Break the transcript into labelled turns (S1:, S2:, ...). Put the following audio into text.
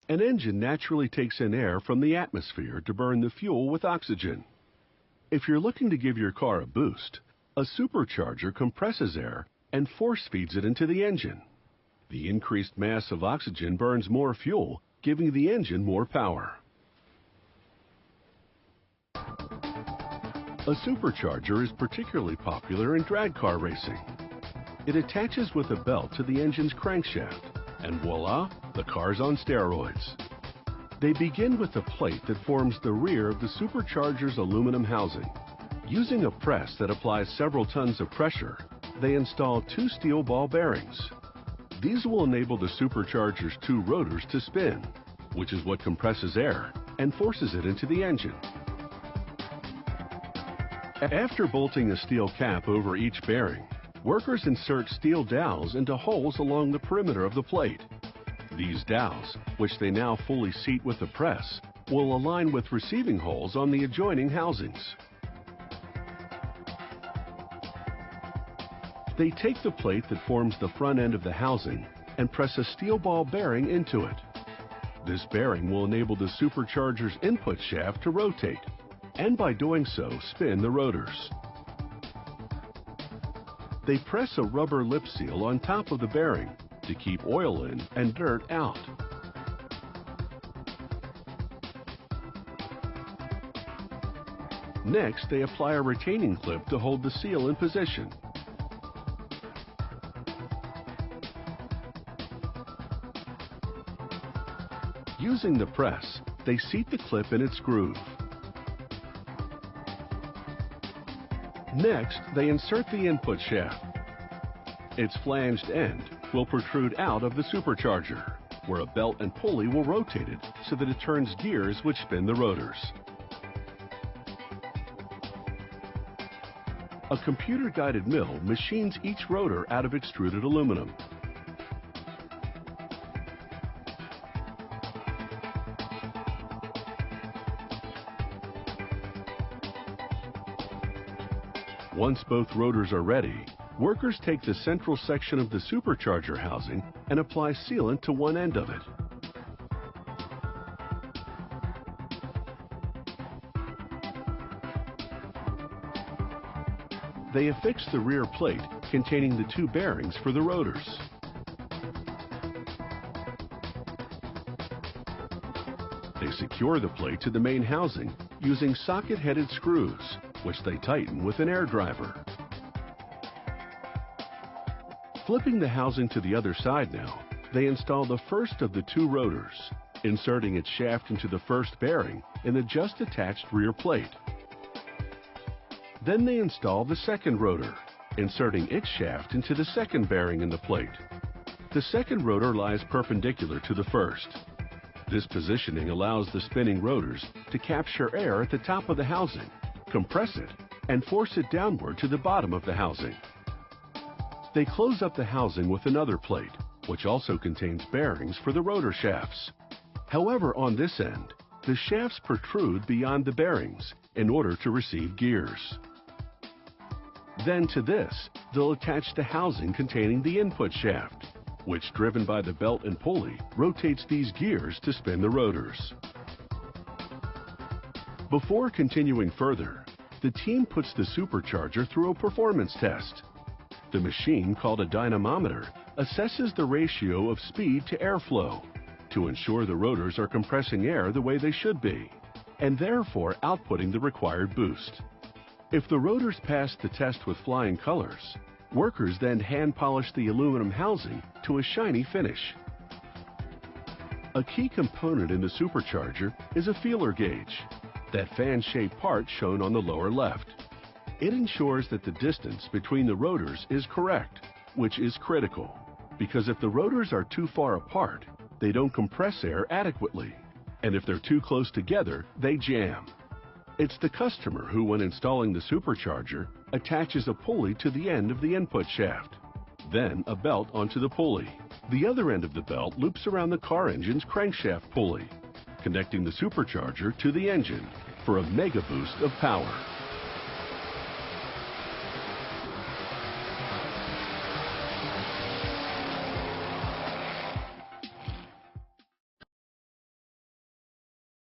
S1: An engine naturally takes in air from the atmosphere to burn the fuel with oxygen. If you're looking to give your car a boost, a supercharger compresses air and force feeds it into the engine. The increased mass of oxygen burns more fuel, giving the engine more power. A supercharger is particularly popular in drag car racing. It attaches with a belt to the engine's crankshaft, and voila, the car's on steroids. They begin with a plate that forms the rear of the supercharger's aluminum housing. Using a press that applies several tons of pressure, they install 2 steel ball bearings. These will enable the supercharger's 2 rotors to spin, which is what compresses air and forces it into the engine. After bolting a steel cap over each bearing, workers insert steel dowels into holes along the perimeter of the plate. These dowels, which they now fully seat with the press, will align with receiving holes on the adjoining housings. They take the plate that forms the front end of the housing and press a steel ball bearing into it. This bearing will enable the supercharger's input shaft to rotate, and by doing so, spin the rotors. They press a rubber lip seal on top of the bearing to keep oil in and dirt out. Next, they apply a retaining clip to hold the seal in position. Using the press, they seat the clip in its groove. Next, they insert the input shaft. Its flanged end will protrude out of the supercharger, where a belt and pulley will rotate it so that it turns gears which spin the rotors. A computer-guided mill machines each rotor out of extruded aluminum. Once both rotors are ready, workers take the central section of the supercharger housing and apply sealant to one end of it. They affix the rear plate containing the 2 bearings for the rotors. They secure the plate to the main housing using socket-headed screws, which they tighten with an air driver. Flipping the housing to the other side now, they install the first of the 2 rotors, inserting its shaft into the first bearing in the just attached rear plate. Then they install the second rotor, inserting its shaft into the second bearing in the plate. The second rotor lies perpendicular to the first. This positioning allows the spinning rotors to capture air at the top of the housing, compress it, and force it downward to the bottom of the housing. They close up the housing with another plate, which also contains bearings for the rotor shafts. However, on this end, the shafts protrude beyond the bearings in order to receive gears. Then to this, they'll attach the housing containing the input shaft, which, driven by the belt and pulley, rotates these gears to spin the rotors. Before continuing further, the team puts the supercharger through a performance test. The machine, called a dynamometer, assesses the ratio of speed to airflow to ensure the rotors are compressing air the way they should be, and therefore outputting the required boost. If the rotors pass the test with flying colors, workers then hand polish the aluminum housing to a shiny finish. A key component in the supercharger is a feeler gauge, that fan-shaped part shown on the lower left. It ensures that the distance between the rotors is correct, which is critical, because if the rotors are too far apart, they don't compress air adequately, and if they're too close together, they jam. It's the customer who, when installing the supercharger, attaches a pulley to the end of the input shaft, then a belt onto the pulley. The other end of the belt loops around the car engine's crankshaft pulley, connecting the supercharger to the engine for a mega boost of power.